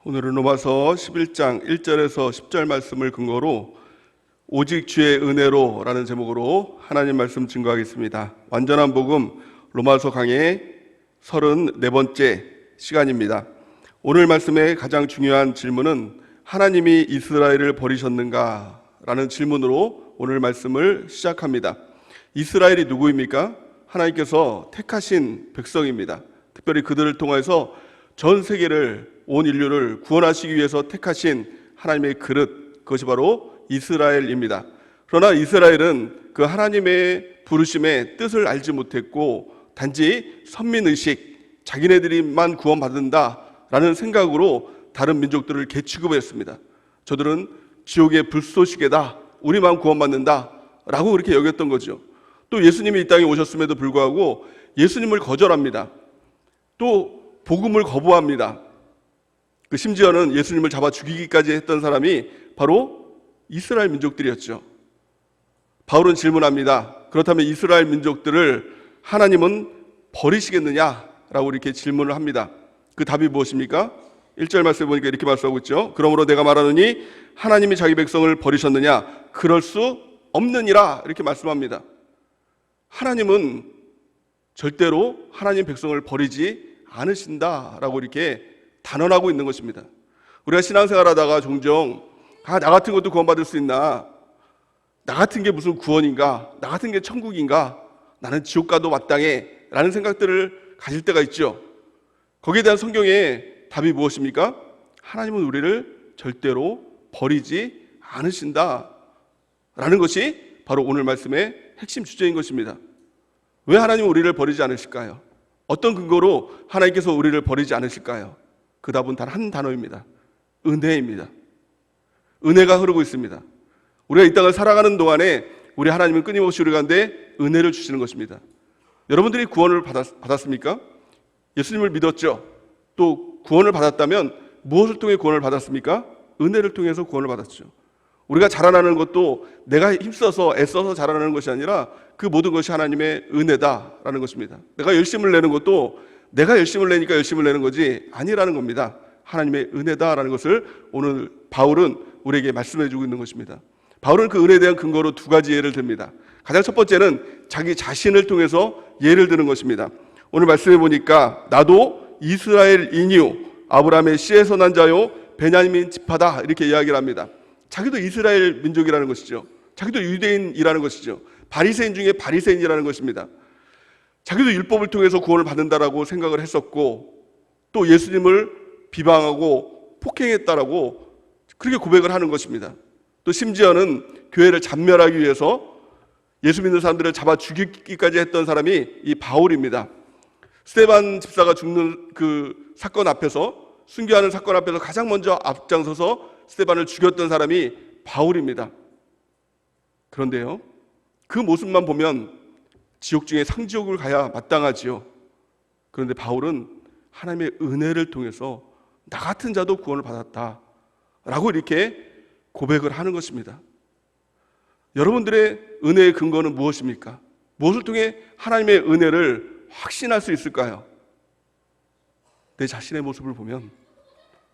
오늘은 로마서 11장 1절에서 10절 말씀을 근거로 오직 주의 은혜로 라는 제목으로 하나님 말씀 증거하겠습니다. 완전한 복음 로마서 강의 34번째 시간입니다. 오늘 말씀의 가장 중요한 질문은 하나님이 이스라엘을 버리셨는가? 라는 질문으로 오늘 말씀을 시작합니다. 이스라엘이 누구입니까? 하나님께서 택하신 백성입니다. 특별히 그들을 통해서 전 세계를, 온 인류를 구원하시기 위해서 택하신 하나님의 그릇, 그것이 바로 이스라엘입니다. 그러나 이스라엘은 그 하나님의 부르심의 뜻을 알지 못했고 단지 선민의식, 자기네들이만 구원받는다라는 생각으로 다른 민족들을 개취급했습니다. 저들은 지옥의 불쏘시개다, 우리만 구원받는다 라고 그렇게 여겼던 거죠. 또 예수님이 이 땅에 오셨음에도 불구하고 예수님을 거절합니다. 또 복음을 거부합니다. 심지어는 예수님을 잡아 죽이기까지 했던 사람이 바로 이스라엘 민족들이었죠. 바울은 질문합니다. 그렇다면 이스라엘 민족들을 하나님은 버리시겠느냐라고 이렇게 질문을 합니다. 그 답이 무엇입니까? 1절 말씀에 보니까 이렇게 말씀하고 있죠. 그러므로 내가 말하노니 하나님이 자기 백성을 버리셨느냐? 그럴 수 없느니라 이렇게 말씀합니다. 하나님은 절대로 하나님 백성을 버리지 않으신다라고 이렇게 단언하고 있는 것입니다. 우리가 신앙생활하다가 종종 나 같은 것도 구원받을 수 있나? 나 같은 게 무슨 구원인가? 나 같은 게 천국인가? 나는 지옥 가도 마땅해 라는 생각들을 가질 때가 있죠. 거기에 대한 성경의 답이 무엇입니까? 하나님은 우리를 절대로 버리지 않으신다 라는 것이 바로 오늘 말씀의 핵심 주제인 것입니다. 왜 하나님은 우리를 버리지 않으실까요? 어떤 근거로 하나님께서 우리를 버리지 않으실까요? 그 답은 단 한 단어입니다. 은혜입니다. 은혜가 흐르고 있습니다. 우리가 이 땅을 살아가는 동안에 우리 하나님은 끊임없이 우리 가운데 은혜를 주시는 것입니다. 여러분들이 구원을 받았습니까? 예수님을 믿었죠. 또 구원을 받았다면 무엇을 통해 구원을 받았습니까? 은혜를 통해서 구원을 받았죠. 우리가 자라나는 것도 내가 힘써서 애써서 자라나는 것이 아니라 그 모든 것이 하나님의 은혜다라는 것입니다. 내가 열심을 내는 것도 내가 열심을 내니까 열심을 내는 거지 아니라는 겁니다. 하나님의 은혜다라는 것을 오늘 바울은 우리에게 말씀해 주고 있는 것입니다. 바울은 그 은혜에 대한 근거로 두 가지 예를 듭니다. 가장 첫 번째는 자기 자신을 통해서 예를 드는 것입니다. 오늘 말씀해 보니까 나도 이스라엘인이요 아브라함의 씨에서 난 자요 베냐민 지파다 이렇게 이야기를 합니다. 자기도 이스라엘 민족이라는 것이죠. 자기도 유대인이라는 것이죠. 바리새인 중에 바리새인이라는 것입니다. 자기도 율법을 통해서 구원을 받는다라고 생각을 했었고 또 예수님을 비방하고 폭행했다라고 그렇게 고백을 하는 것입니다. 또 심지어는 교회를 잔멸하기 위해서 예수 믿는 사람들을 잡아 죽이기까지 했던 사람이 이 바울입니다. 스데반 집사가 죽는 그 사건 앞에서, 순교하는 사건 앞에서 가장 먼저 앞장서서 스데반을 죽였던 사람이 바울입니다. 그런데요, 그 모습만 보면 지옥 중에 상지옥을 가야 마땅하지요. 그런데 바울은 하나님의 은혜를 통해서 나 같은 자도 구원을 받았다라고 이렇게 고백을 하는 것입니다. 여러분들의 은혜의 근거는 무엇입니까? 무엇을 통해 하나님의 은혜를 확신할 수 있을까요? 내 자신의 모습을 보면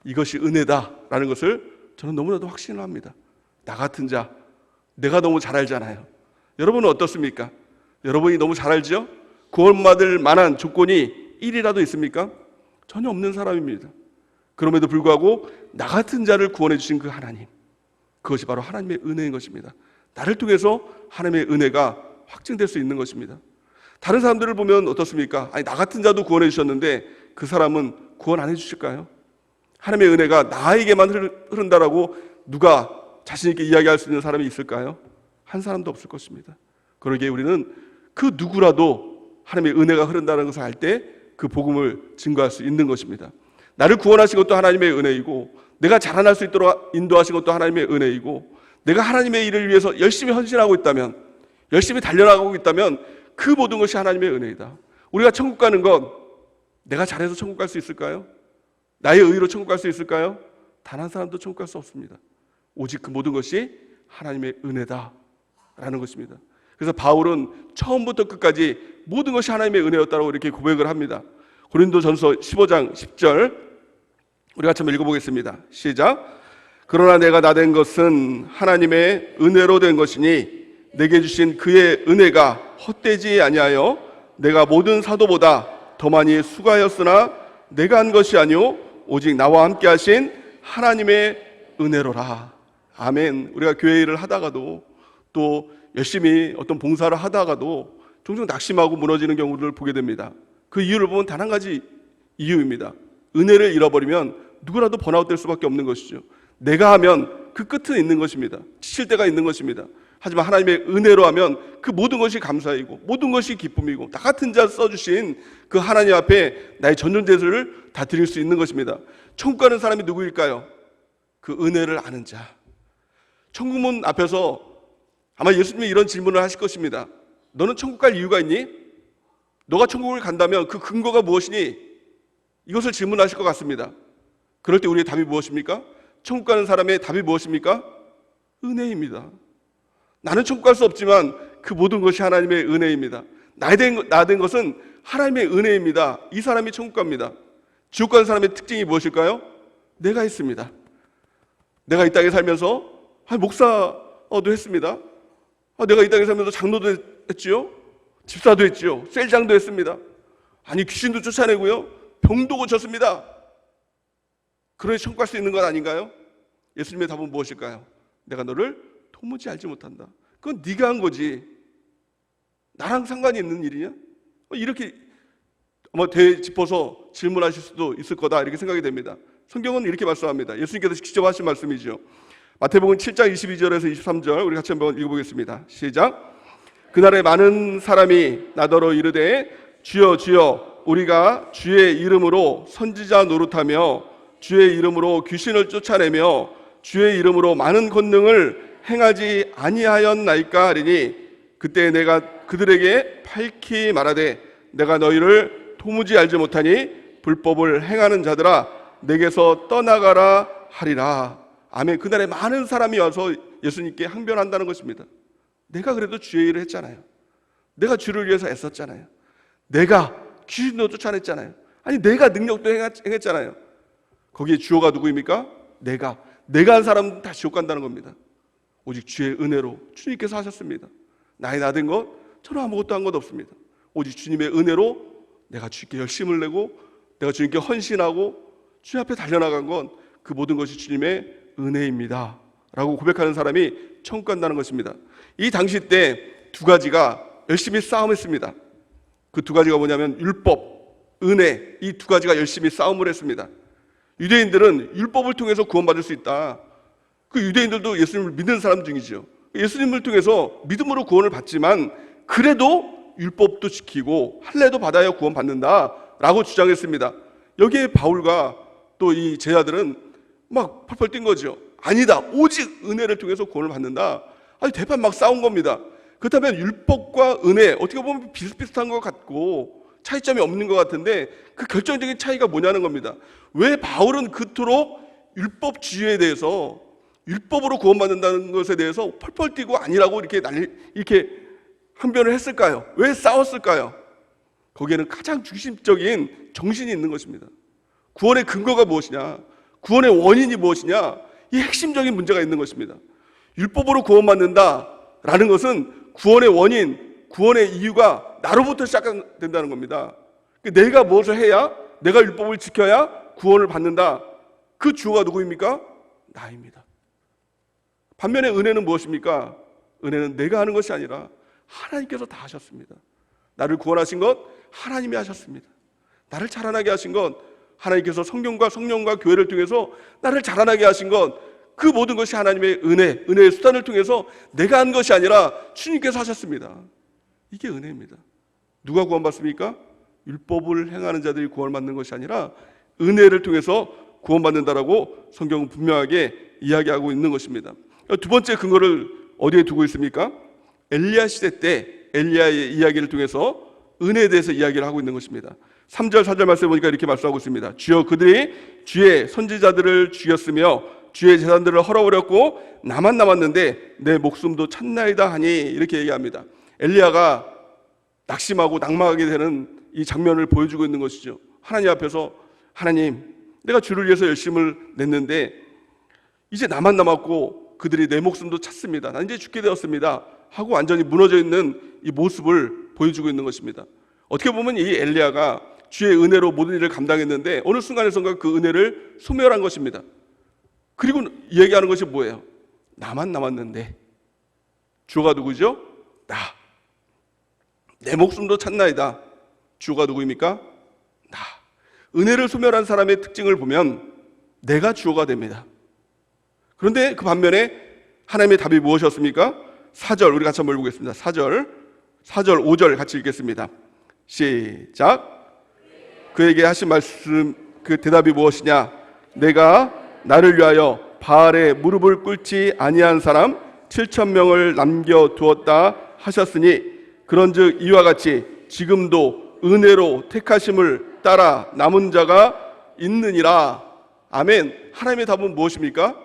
이것이 은혜다라는 것을 저는 너무나도 확신을 합니다. 나 같은 자, 내가 너무 잘 알잖아요. 여러분은 어떻습니까? 여러분이 너무 잘 알죠? 구원받을 만한 조건이 1이라도 있습니까? 전혀 없는 사람입니다. 그럼에도 불구하고 나 같은 자를 구원해 주신 그 하나님, 그것이 바로 하나님의 은혜인 것입니다. 나를 통해서 하나님의 은혜가 확증될 수 있는 것입니다. 다른 사람들을 보면 어떻습니까? 아니, 나 같은 자도 구원해 주셨는데 그 사람은 구원 안 해 주실까요? 하나님의 은혜가 나에게만 흐른다라고 누가 자신 있게 이야기할 수 있는 사람이 있을까요? 한 사람도 없을 것입니다. 그러기에 우리는 그 누구라도 하나님의 은혜가 흐른다는 것을 알 때 그 복음을 증거할 수 있는 것입니다. 나를 구원하신 것도 하나님의 은혜이고 내가 자라날 수 있도록 인도하신 것도 하나님의 은혜이고 내가 하나님의 일을 위해서 열심히 헌신하고 있다면, 열심히 달려나가고 있다면 그 모든 것이 하나님의 은혜이다. 우리가 천국 가는 건 내가 잘해서 천국 갈 수 있을까요? 나의 의로 천국 갈 수 있을까요? 단 한 사람도 천국 갈 수 없습니다. 오직 그 모든 것이 하나님의 은혜다라는 것입니다. 그래서 바울은 처음부터 끝까지 모든 것이 하나님의 은혜였다고 이렇게 고백을 합니다. 고린도전서 15장 10절 우리 같이 한번 읽어보겠습니다. 시작. 그러나 내가 나된 것은 하나님의 은혜로 된 것이니 내게 주신 그의 은혜가 헛되지 아니하여 내가 모든 사도보다 더 많이 수고하였으나 내가 한 것이 아니오 오직 나와 함께 하신 하나님의 은혜로라. 아멘. 우리가 교회 일을 하다가도 또 열심히 어떤 봉사를 하다가도 종종 낙심하고 무너지는 경우를 보게 됩니다. 그 이유를 보면 단 한 가지 이유입니다. 은혜를 잃어버리면 누구라도 번아웃 될 수밖에 없는 것이죠. 내가 하면 그 끝은 있는 것입니다. 지칠 때가 있는 것입니다. 하지만 하나님의 은혜로 하면 그 모든 것이 감사이고 모든 것이 기쁨이고 나 같은 자 써주신 그 하나님 앞에 나의 전전제사를 다 드릴 수 있는 것입니다. 천국 가는 사람이 누구일까요? 그 은혜를 아는 자. 천국문 앞에서 아마 예수님이 이런 질문을 하실 것입니다. 너는 천국 갈 이유가 있니? 너가 천국을 간다면 그 근거가 무엇이니? 이것을 질문하실 것 같습니다. 그럴 때 우리의 답이 무엇입니까? 천국 가는 사람의 답이 무엇입니까? 은혜입니다. 나는 천국 갈 수 없지만 그 모든 것이 하나님의 은혜입니다. 나 된 것은 하나님의 은혜입니다. 이 사람이 천국 갑니다. 지옥 가는 사람의 특징이 무엇일까요? 내가 있습니다. 내가 이 땅에 살면서 목사도 했습니다. 내가 이 땅에 살면서 장로도 했지요. 집사도 했지요. 셀장도 했습니다. 아니 귀신도 쫓아내고요. 병도 고쳤습니다. 그러니 천국 갈 수 있는 건 아닌가요? 예수님의 답은 무엇일까요? 내가 너를 도무지 알지 못한다. 그건 네가 한 거지. 나랑 상관이 있는 일이냐? 이렇게 되짚어서 질문하실 수도 있을 거다 이렇게 생각이 됩니다. 성경은 이렇게 말씀합니다. 예수님께서 직접 하신 말씀이죠. 마태복음 7장 22절에서 23절 우리 같이 한번 읽어보겠습니다. 시작. 그날에 많은 사람이 나더러 이르되 주여 주여 우리가 주의 이름으로 선지자 노릇하며 주의 이름으로 귀신을 쫓아내며 주의 이름으로 많은 권능을 행하지 아니하였나이까 하리니 그때 내가 그들에게 밝히 말하되 내가 너희를 도무지 알지 못하니 불법을 행하는 자들아 내게서 떠나가라 하리라. 아멘. 그날에 많은 사람이 와서 예수님께 항변한다는 것입니다. 내가 그래도 주의 일을 했잖아요. 내가 주를 위해서 애썼잖아요. 내가 귀신도 쫓아냈잖아요. 아니 내가 능력도 행했잖아요. 거기에 주어가 누구입니까? 내가 한 사람은 다 지옥 간다는 겁니다. 오직 주의 은혜로 주님께서 하셨습니다. 나의 나된 것 저는 아무것도 한 것 없습니다. 오직 주님의 은혜로 내가 주님께 열심을 내고 내가 주님께 헌신하고 주님 앞에 달려나간 건 그 모든 것이 주님의 은혜입니다 라고 고백하는 사람이 천국 간다는 것입니다. 이 당시 때 두 가지가 열심히 싸움했습니다. 그 두 가지가 뭐냐면 율법, 은혜, 이 두 가지가 열심히 싸움을 했습니다. 유대인들은 율법을 통해서 구원받을 수 있다. 그 유대인들도 예수님을 믿는 사람 중이죠. 예수님을 통해서 믿음으로 구원을 받지만 그래도 율법도 지키고 할례도 받아야 구원받는다라고 주장했습니다. 여기에 바울과 또 이 제자들은 막 펄펄 뛴 거죠. 아니다. 오직 은혜를 통해서 구원을 받는다. 아니 대판 막 싸운 겁니다. 그렇다면 율법과 은혜 어떻게 보면 비슷비슷한 것 같고 차이점이 없는 것 같은데 그 결정적인 차이가 뭐냐는 겁니다. 왜 바울은 그토록 율법주의에 대해서 율법으로 구원받는다는 것에 대해서 펄펄 뛰고 아니라고 이렇게 항변을 했을까요? 왜 싸웠을까요? 거기에는 가장 중심적인 정신이 있는 것입니다. 구원의 근거가 무엇이냐? 구원의 원인이 무엇이냐? 이 핵심적인 문제가 있는 것입니다. 율법으로 구원받는다라는 것은 구원의 원인, 구원의 이유가 나로부터 시작된다는 겁니다. 내가 무엇을 해야, 내가 율법을 지켜야 구원을 받는다. 그 주어가 누구입니까? 나입니다. 반면에 은혜는 무엇입니까? 은혜는 내가 하는 것이 아니라 하나님께서 다 하셨습니다. 나를 구원하신 것 하나님이 하셨습니다. 나를 자라나게 하신 것 하나님께서 성경과 성령과 교회를 통해서 나를 자라나게 하신 것 그 모든 것이 하나님의 은혜의 수단을 통해서 내가 한 것이 아니라 주님께서 하셨습니다. 이게 은혜입니다. 누가 구원받습니까? 율법을 행하는 자들이 구원받는 것이 아니라 은혜를 통해서 구원받는다라고 성경은 분명하게 이야기하고 있는 것입니다. 두 번째 근거를 어디에 두고 있습니까? 엘리야 시대 때 엘리야의 이야기를 통해서 은혜에 대해서 이야기를 하고 있는 것입니다. 3절 4절 말씀에 보니까 이렇게 말씀하고 있습니다. 주여 그들이 주의 선지자들을 죽였으며 주의 재산들을 헐어버렸고 나만 남았는데 내 목숨도 찾나이다 하니 이렇게 얘기합니다. 엘리야가 낙심하고 낙망하게 되는 이 장면을 보여주고 있는 것이죠. 하나님 앞에서 하나님 내가 주를 위해서 열심을 냈는데 이제 나만 남았고 그들이 내 목숨도 찾습니다. 난 이제 죽게 되었습니다 하고 완전히 무너져 있는 이 모습을 보여주고 있는 것입니다. 어떻게 보면 이 엘리야가 주의 은혜로 모든 일을 감당했는데 어느 순간에선가 그 은혜를 소멸한 것입니다. 그리고 얘기하는 것이 뭐예요? 나만 남았는데. 주가 누구죠? 나. 내 목숨도 찾나이다. 주가 누구입니까? 나. 은혜를 소멸한 사람의 특징을 보면 내가 주어가 됩니다. 그런데 그 반면에 하나님의 답이 무엇이었습니까? 4절 우리 같이 한번 읽어보겠습니다. 4절 5절 같이 읽겠습니다. 시작. 그에게 하신 말씀 그 대답이 무엇이냐? 내가 나를 위하여 바알에 무릎을 꿇지 아니한 사람 7,000명을 남겨두었다 하셨으니 그런즉 이와 같이 지금도 은혜로 택하심을 따라 남은 자가 있느니라. 아멘. 하나님의 답은 무엇입니까?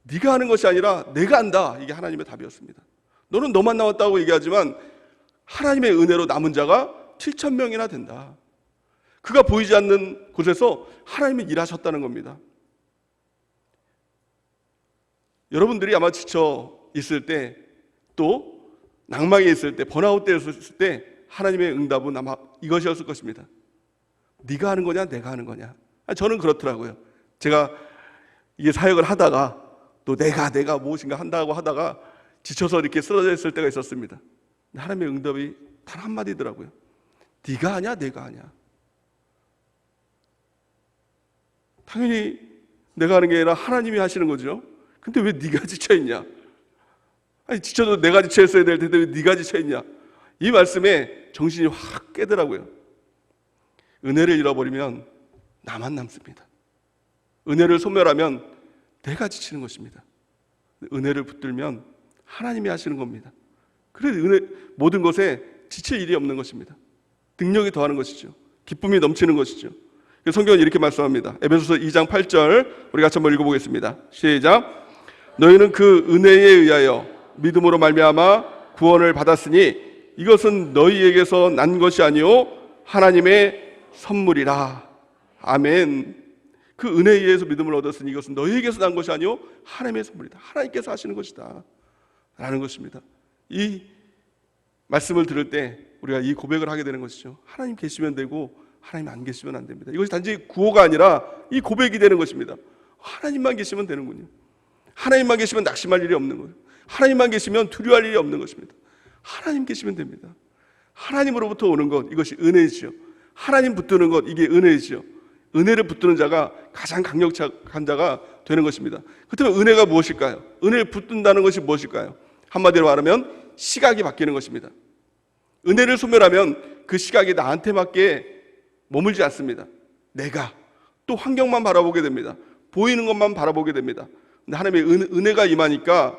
네가 하는 것이 아니라 내가 한다. 이게 하나님의 답이었습니다. 너는 너만 남았다고 얘기하지만 하나님의 은혜로 남은 자가 7,000명이나 된다. 그가 보이지 않는 곳에서 하나님이 일하셨다는 겁니다. 여러분들이 아마 지쳐 있을 때, 또 낭망에 있을 때, 번아웃되어 있을 때 하나님의 응답은 아마 이것이었을 것입니다. 네가 하는 거냐 내가 하는 거냐. 저는 그렇더라고요. 제가 이게 사역을 하다가 또 내가 무엇인가 한다고 하다가 지쳐서 이렇게 쓰러져 있을 때가 있었습니다. 하나님의 응답이 단 한마디더라고요. 네가 하냐 내가 하냐. 당연히 내가 하는 게 아니라 하나님이 하시는 거죠. 근데 왜 네가 지쳐있냐? 아니 지쳐도 내가 지쳐있어야 될 텐데 왜 네가 지쳐있냐? 이 말씀에 정신이 확 깨더라고요. 은혜를 잃어버리면 나만 남습니다. 은혜를 소멸하면 내가 지치는 것입니다. 은혜를 붙들면 하나님이 하시는 겁니다. 그래서 모든 것에 지칠 일이 없는 것입니다. 능력이 더하는 것이죠. 기쁨이 넘치는 것이죠. 성경은 이렇게 말씀합니다. 에베소서 2장 8절 우리 같이 한번 읽어보겠습니다. 시작. 너희는 그 은혜에 의하여 믿음으로 말미암아 구원을 받았으니 이것은 너희에게서 난 것이 아니요 하나님의 선물이라. 아멘. 그 은혜에 의해서 믿음을 얻었으니 이것은 너희에게서 난 것이 아니요 하나님의 선물이다. 하나님께서 하시는 것이다 라는 것입니다. 이 말씀을 들을 때 우리가 이 고백을 하게 되는 것이죠. 하나님 계시면 되고 하나님 안 계시면 안 됩니다. 이것이 단지 구호가 아니라 이 고백이 되는 것입니다. 하나님만 계시면 되는군요. 하나님만 계시면 낙심할 일이 없는 거예요. 하나님만 계시면 두려워할 일이 없는 것입니다. 하나님 계시면 됩니다. 하나님으로부터 오는 것, 이것이 은혜이지요. 하나님 붙드는 것, 이게 은혜이지요. 은혜를 붙드는 자가 가장 강력한 자가 되는 것입니다. 그렇다면 은혜가 무엇일까요? 은혜를 붙든다는 것이 무엇일까요? 한마디로 말하면 시각이 바뀌는 것입니다. 은혜를 소멸하면 그 시각이 나한테밖에 머물지 않습니다. 내가 또 환경만 바라보게 됩니다. 보이는 것만 바라보게 됩니다. 근데 하나님의 은혜가 임하니까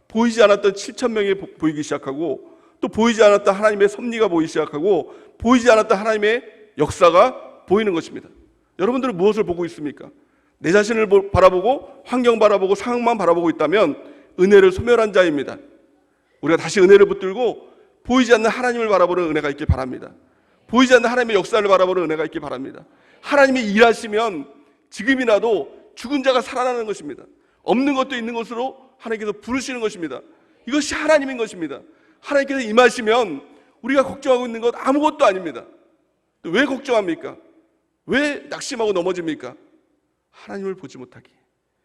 보이지 않았던 7,000명이 보이기 시작하고 또 보이지 않았던 하나님의 섭리가 보이기 시작하고 보이지 않았던 하나님의 역사가 보이는 것입니다. 여러분들은 무엇을 보고 있습니까? 내 자신을 바라보고 환경 바라보고 상황만 바라보고 있다면 은혜를 소멸한 자입니다. 우리가 다시 은혜를 붙들고 보이지 않는 하나님을 바라보는 은혜가 있길 바랍니다. 보이지 않는 하나님의 역사를 바라보는 은혜가 있길 바랍니다. 하나님이 일하시면 지금이라도 죽은 자가 살아나는 것입니다. 없는 것도 있는 것으로 하나님께서 부르시는 것입니다. 이것이 하나님인 것입니다. 하나님께서 임하시면 우리가 걱정하고 있는 것 아무것도 아닙니다. 왜 걱정합니까? 왜 낙심하고 넘어집니까? 하나님을 보지 못하기에,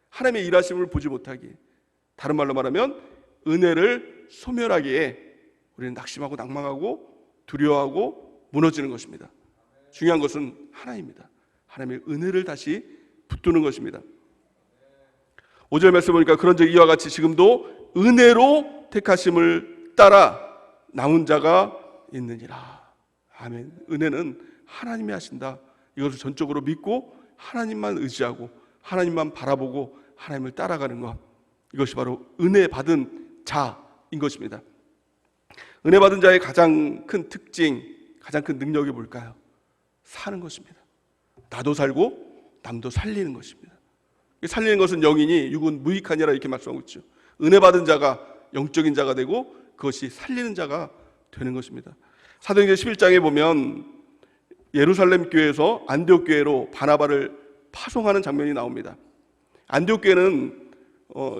하나님의 일하심을 보지 못하기에, 다른 말로 말하면 은혜를 소멸하기에 우리는 낙심하고 낭망하고 두려워하고 무너지는 것입니다. 중요한 것은 하나입니다. 하나님의 은혜를 다시 붙드는 것입니다. 5절 말씀 보니까 그런즉 이와 같이 지금도 은혜로 택하심을 따라 남은 자가 있느니라. 아멘. 은혜는 하나님이 하신다. 이것을 전적으로 믿고 하나님만 의지하고 하나님만 바라보고 하나님을 따라가는 것, 이것이 바로 은혜 받은 자인 것입니다. 은혜 받은 자의 가장 큰 특징, 가장 큰 능력이 뭘까요? 사는 것입니다. 나도 살고 남도 살리는 것입니다. 살리는 것은 영이니 육은 무익하니라 이렇게 말씀하고 있죠. 은혜 받은 자가 영적인 자가 되고 그것이 살리는 자가 되는 것입니다. 사도행전 11장에 보면 예루살렘 교회에서 안디옥 교회로 바나바를 파송하는 장면이 나옵니다. 안디옥 교회는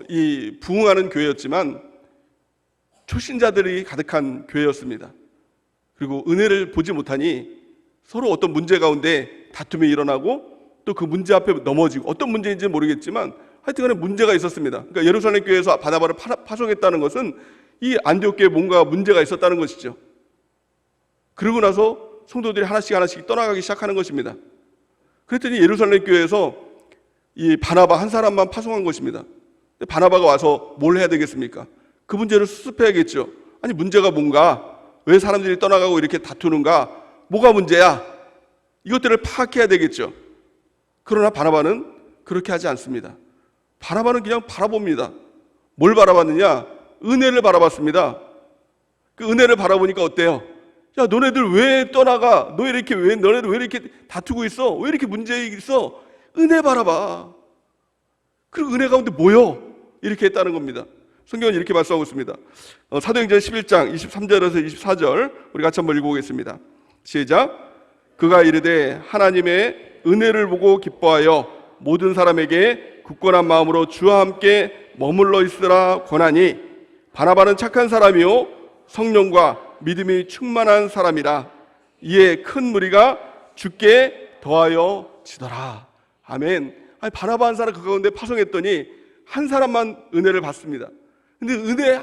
이 부흥하는 교회였지만 초신자들이 가득한 교회였습니다. 그리고 은혜를 보지 못하니 서로 어떤 문제 가운데 다툼이 일어나고 또 그 문제 앞에 넘어지고, 어떤 문제인지 모르겠지만 하여튼간에 문제가 있었습니다. 그러니까 예루살렘 교회에서 바나바를 파송했다는 것은 이 안디옥 교회에 뭔가 문제가 있었다는 것이죠. 그러고 나서 성도들이 하나씩 떠나가기 시작하는 것입니다. 그랬더니 예루살렘 교회에서 이 바나바 한 사람만 파송한 것입니다. 바나바가 와서 뭘 해야 되겠습니까? 그 문제를 수습해야겠죠. 아니, 문제가 뭔가, 왜 사람들이 떠나가고 이렇게 다투는가, 뭐가 문제야, 이것들을 파악해야 되겠죠. 그러나 바나바는 그렇게 하지 않습니다. 바나바는 그냥 바라봅니다. 뭘 바라봤느냐? 은혜를 바라봤습니다. 그 은혜를 바라보니까 어때요? 야, 너네들 왜 떠나가? 너네들 왜 이렇게 다투고 있어? 왜 이렇게 문제 있어? 은혜 바라봐. 그리고 은혜 가운데 모여. 이렇게 했다는 겁니다. 성경은 이렇게 말씀하고 있습니다. 사도행전 11장 23절에서 24절 우리 같이 한번 읽어보겠습니다. 시작. 그가 이르되 하나님의 은혜를 보고 기뻐하여 모든 사람에게 굳건한 마음으로 주와 함께 머물러 있으라 권하니, 바나바는 착한 사람이요 성령과 믿음이 충만한 사람이라. 이에 큰 무리가 주께 더하여 지더라. 아멘. 아니, 바나바 한 사람 그 가운데 파송했더니 한 사람만 은혜를 받습니다. 근데 은혜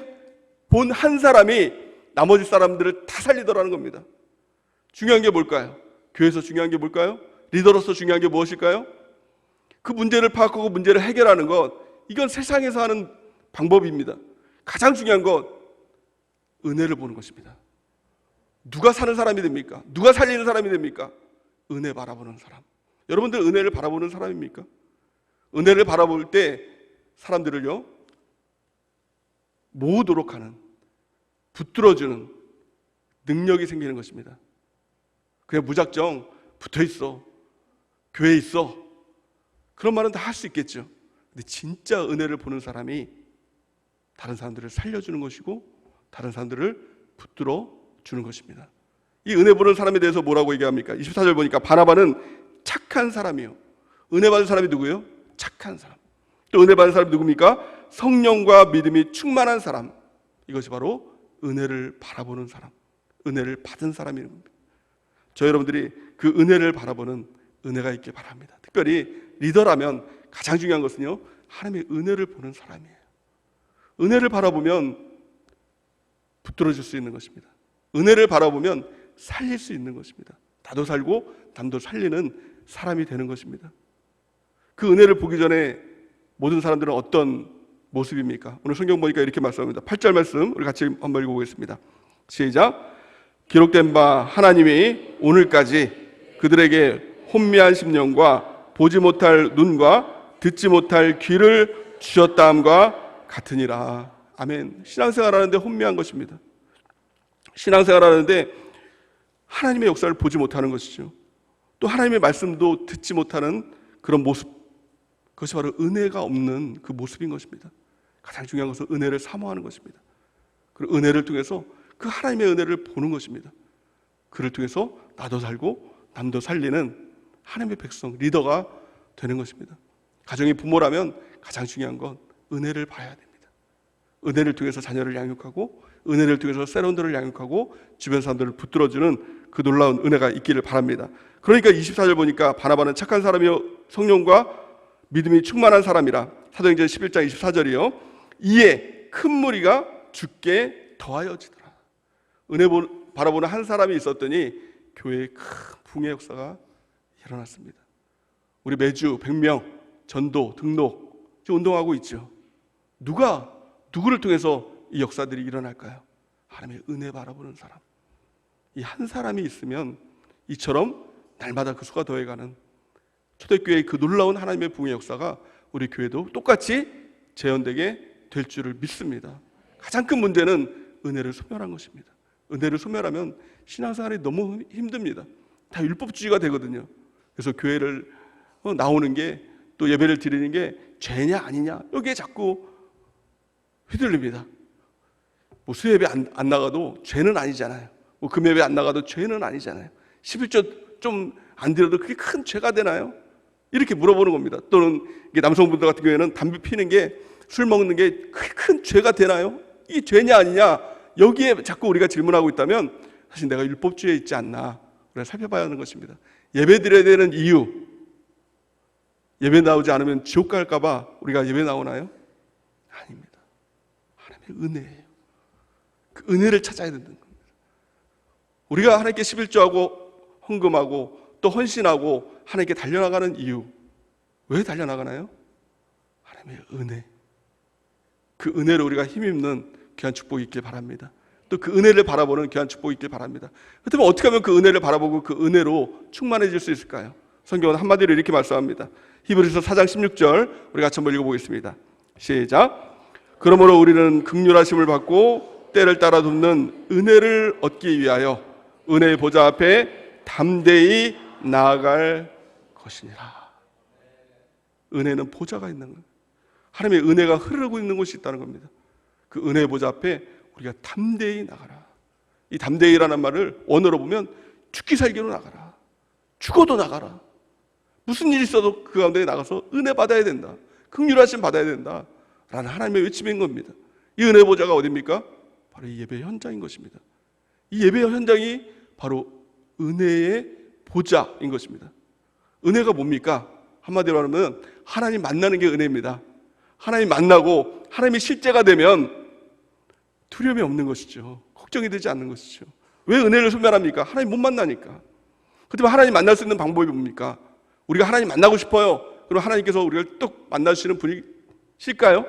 본 한 사람이 나머지 사람들을 다 살리더라는 겁니다. 중요한 게 뭘까요? 교회에서 중요한 게 뭘까요? 리더로서 중요한 게 무엇일까요? 그 문제를 파악하고 문제를 해결하는 것, 이건 세상에서 하는 방법입니다. 가장 중요한 건 은혜를 보는 것입니다. 누가 사는 사람이 됩니까? 누가 살리는 사람이 됩니까? 은혜 바라보는 사람. 여러분들 은혜를 바라보는 사람입니까? 은혜를 바라볼 때 사람들을요, 모으도록 하는, 붙들어주는 능력이 생기는 것입니다. 그냥 무작정 붙어있어, 교회에 있어, 그런 말은 다 할 수 있겠죠. 근데 진짜 은혜를 보는 사람이 다른 사람들을 살려주는 것이고 다른 사람들을 붙들어 주는 것입니다. 이 은혜 보는 사람에 대해서 뭐라고 얘기합니까? 24절 보니까 바나바는 착한 사람이요. 은혜 받은 사람이 누구예요? 착한 사람. 또 은혜 받은 사람이 누굽니까? 성령과 믿음이 충만한 사람. 이것이 바로 은혜를 바라보는 사람, 은혜를 받은 사람인 겁니다. 저 여러분들이 그 은혜를 바라보는 은혜가 있길 바랍니다. 특별히 리더라면 가장 중요한 것은요, 하나님의 은혜를 보는 사람이에요. 은혜를 바라보면 붙들어줄 수 있는 것입니다. 은혜를 바라보면 살릴 수 있는 것입니다. 나도 살고 남도 살리는 사람이 되는 것입니다. 그 은혜를 보기 전에 모든 사람들은 어떤 모습입니까? 오늘 성경 보니까 이렇게 말씀합니다. 8절 말씀 우리 같이 한번 읽어보겠습니다. 시작. 기록된 바 하나님이 오늘까지 그들에게 혼미한 심령과 보지 못할 눈과 듣지 못할 귀를 주셨다함과 같으니라. 아멘. 신앙생활하는데 혼미한 것입니다. 신앙생활하는데 하나님의 역사를 보지 못하는 것이죠. 또 하나님의 말씀도 듣지 못하는 그런 모습, 그것이 바로 은혜가 없는 그 모습인 것입니다. 가장 중요한 것은 은혜를 사모하는 것입니다. 그리고 은혜를 통해서 그 하나님의 은혜를 보는 것입니다. 그를 통해서 나도 살고 남도 살리는 하나님의 백성, 리더가 되는 것입니다. 가정의 부모라면 가장 중요한 건 은혜를 봐야 됩니다. 은혜를 통해서 자녀를 양육하고, 은혜를 통해서 세론들을 양육하고, 주변 사람들을 붙들어주는 그 놀라운 은혜가 있기를 바랍니다. 그러니까 24절 보니까 바나바는 착한 사람이요 성령과 믿음이 충만한 사람이라. 사도행전 11장 24절이요. 이에 큰 무리가 주께 더하여 지더라. 은혜 바라보는 한 사람이 있었더니 교회에 큰 붕의 역사가 일어났습니다. 우리 매주 100명 전도, 등록 운동하고 있죠. 누구를 통해서 이 역사들이 일어날까요? 하나님의 은혜 바라보는 사람. 이 한 사람이 있으면 이처럼 날마다 그 수가 더해가는 초대교회의 그 놀라운 하나님의 붕의 역사가 우리 교회도 똑같이 재현되게 될 줄을 믿습니다. 가장 큰 문제는 은혜를 소멸한 것입니다. 은혜를 소멸하면 신앙생활이 너무 힘듭니다. 다 율법주의가 되거든요. 그래서 교회를 나오는 게, 또 예배를 드리는 게 죄냐 아니냐, 여기에 자꾸 휘둘립니다. 뭐 수예배 안 나가도 죄는 아니잖아요. 뭐 금예배 안 나가도 죄는 아니잖아요. 11조 좀 안 드려도 그게 큰 죄가 되나요? 이렇게 물어보는 겁니다. 또는 이게 남성분들 같은 경우에는 담배 피는 게, 술 먹는 게 큰 죄가 되나요? 이게 죄냐 아니냐, 여기에 자꾸 우리가 질문하고 있다면 사실 내가 율법주의에 있지 않나 우리가 살펴봐야 하는 것입니다. 예배 드려야 되는 이유, 예배 나오지 않으면 지옥 갈까 봐 우리가 예배 나오나요? 아닙니다. 하나님의 은혜예요. 그 은혜를 찾아야 된다는 겁니다. 우리가 하나님께 11조하고 헌금하고 또 헌신하고 하나님께 달려나가는 이유, 왜 달려나가나요? 하나님의 은혜. 그 은혜로 우리가 힘입는 귀한 축복이 있길 바랍니다. 또 그 은혜를 바라보는 귀한 축복이 있길 바랍니다. 그렇다면 어떻게 하면 그 은혜를 바라보고 그 은혜로 충만해질 수 있을까요? 성경은 한마디로 이렇게 말씀합니다. 히브리서 4장 16절 우리 같이 한번 읽어보겠습니다. 시작. 그러므로 우리는 긍휼하심을 받고 때를 따라 돕는 은혜를 얻기 위하여 은혜의 보좌 앞에 담대히 나아갈 것이니라. 은혜는 보좌가 있는 거예요. 하나님의 은혜가 흐르고 있는 곳이 있다는 겁니다. 그 은혜의 보좌 앞에 우리가 담대히 나가라. 이 담대히라는 말을 원어로 보면 죽기 살기로 나가라. 죽어도 나가라. 무슨 일이 있어도 그 가운데 나가서 은혜 받아야 된다. 긍휼하심 받아야 된다. 라는 하나님의 외침인 겁니다. 이 은혜 보좌가 어디입니까? 바로 이 예배 현장인 것입니다. 이 예배 현장이 바로 은혜의 보좌인 것입니다. 은혜가 뭡니까? 한마디로 하면 하나님 만나는 게 은혜입니다. 하나님 만나고 하나님이 실제가 되면 두려움이 없는 것이죠. 걱정이 되지 않는 것이죠. 왜 은혜를 소멸합니까? 하나님 못 만나니까. 그렇지만 하나님 만날 수 있는 방법이 뭡니까? 우리가 하나님 만나고 싶어요. 그럼 하나님께서 우리를 뚝 만나주시는 분이실까요?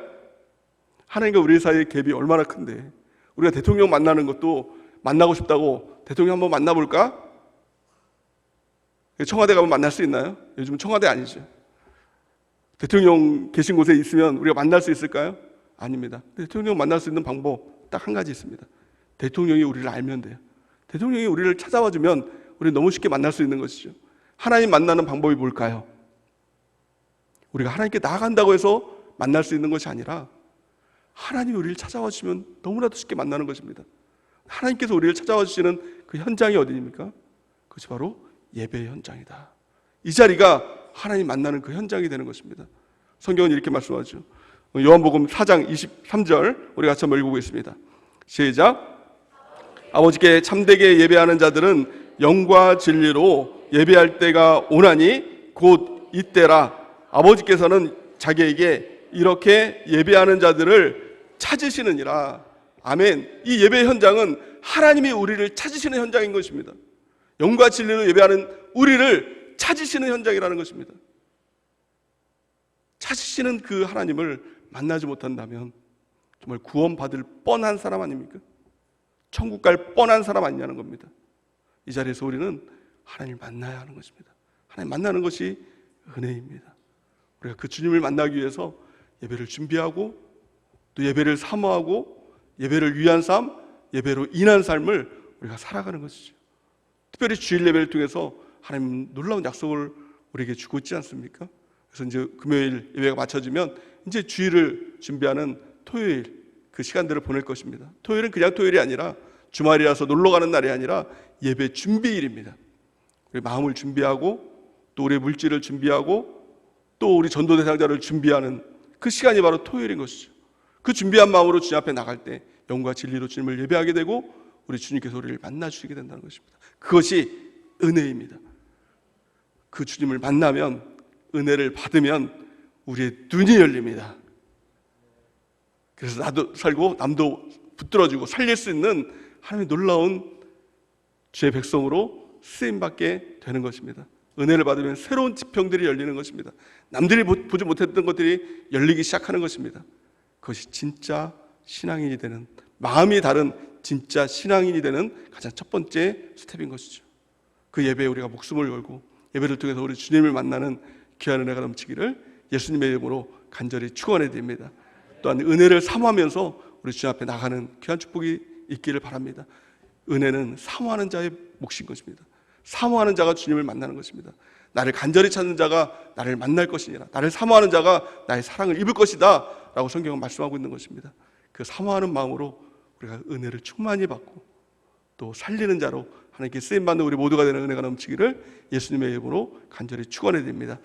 하나님과 우리 사이의 갭이 얼마나 큰데, 우리가 대통령 만나는 것도 만나고 싶다고 대통령 한번 만나볼까? 청와대 가면 만날 수 있나요? 요즘은 청와대 아니죠. 대통령 계신 곳에 있으면 우리가 만날 수 있을까요? 아닙니다. 대통령 만날 수 있는 방법 딱 한 가지 있습니다. 대통령이 우리를 알면 돼요. 대통령이 우리를 찾아와주면 우리는 너무 쉽게 만날 수 있는 것이죠. 하나님 만나는 방법이 뭘까요? 우리가 하나님께 나아간다고 해서 만날 수 있는 것이 아니라 하나님이 우리를 찾아와 주시면 너무나도 쉽게 만나는 것입니다. 하나님께서 우리를 찾아와 주시는 그 현장이 어디입니까? 그것이 바로 예배의 현장이다. 이 자리가 하나님 만나는 그 현장이 되는 것입니다. 성경은 이렇게 말씀하죠. 요한복음 4장 23절 우리 같이 한번 읽어보겠습니다. 시작. 아버지께 참되게 예배하는 자들은 영과 진리로 예배할 때가 오나니 곧 이때라. 아버지께서는 자기에게 이렇게 예배하는 자들을 찾으시느니라. 아멘. 이 예배 현장은 하나님이 우리를 찾으시는 현장인 것입니다. 영과 진리로 예배하는 우리를 찾으시는 현장이라는 것입니다. 찾으시는 그 하나님을 만나지 못한다면 정말 구원받을 뻔한 사람 아닙니까? 천국 갈 뻔한 사람 아니냐는 겁니다. 이 자리에서 우리는 하나님을 만나야 하는 것입니다. 하나님 만나는 것이 은혜입니다. 우리가 그 주님을 만나기 위해서 예배를 준비하고 또 예배를 사모하고 예배를 위한 삶, 예배로 인한 삶을 우리가 살아가는 것이죠. 특별히 주일 예배를 통해서 하나님 놀라운 약속을 우리에게 주고 있지 않습니까? 그래서 이제 금요일 예배가 마쳐지면 이제 주일을 준비하는 토요일 그 시간들을 보낼 것입니다. 토요일은 그냥 토요일이 아니라 주말이라서 놀러 가는 날이 아니라 예배 준비일입니다. 우리 마음을 준비하고 또 우리의 물질을 준비하고 또 우리 전도 대상자를 준비하는 그 시간이 바로 토요일인 것이죠. 그 준비한 마음으로 주님 앞에 나갈 때 영과 진리로 주님을 예배하게 되고 우리 주님께서 우리를 만나 주시게 된다는 것입니다. 그것이 은혜입니다. 그 주님을 만나면, 은혜를 받으면 우리의 눈이 열립니다. 그래서 나도 살고 남도 붙들어주고 살릴 수 있는 하나님의 놀라운 주의 백성으로 쓰임받게 되는 것입니다. 은혜를 받으면 새로운 지평들이 열리는 것입니다. 남들이 보지 못했던 것들이 열리기 시작하는 것입니다. 그것이 진짜 신앙인이 되는, 마음이 다른 진짜 신앙인이 되는 가장 첫 번째 스텝인 것이죠. 그 예배에 우리가 목숨을 걸고 예배를 통해서 우리 주님을 만나는 귀한 은혜가 넘치기를 예수님의 이름으로 간절히 축원해 드립니다. 또한 은혜를 사모하면서 우리 주님 앞에 나가는 귀한 축복이 있기를 바랍니다. 은혜는 사모하는 자의 몫인 것입니다. 사모하는 자가 주님을 만나는 것입니다. 나를 간절히 찾는 자가 나를 만날 것이니라. 나를 사모하는 자가 나의 사랑을 입을 것이다 라고 성경은 말씀하고 있는 것입니다. 그 사모하는 마음으로 우리가 은혜를 충만히 받고 또 살리는 자로 하나님께 쓰임받는 우리 모두가 되는 은혜가 넘치기를 예수님의 이름으로 간절히 축원해 드립니다.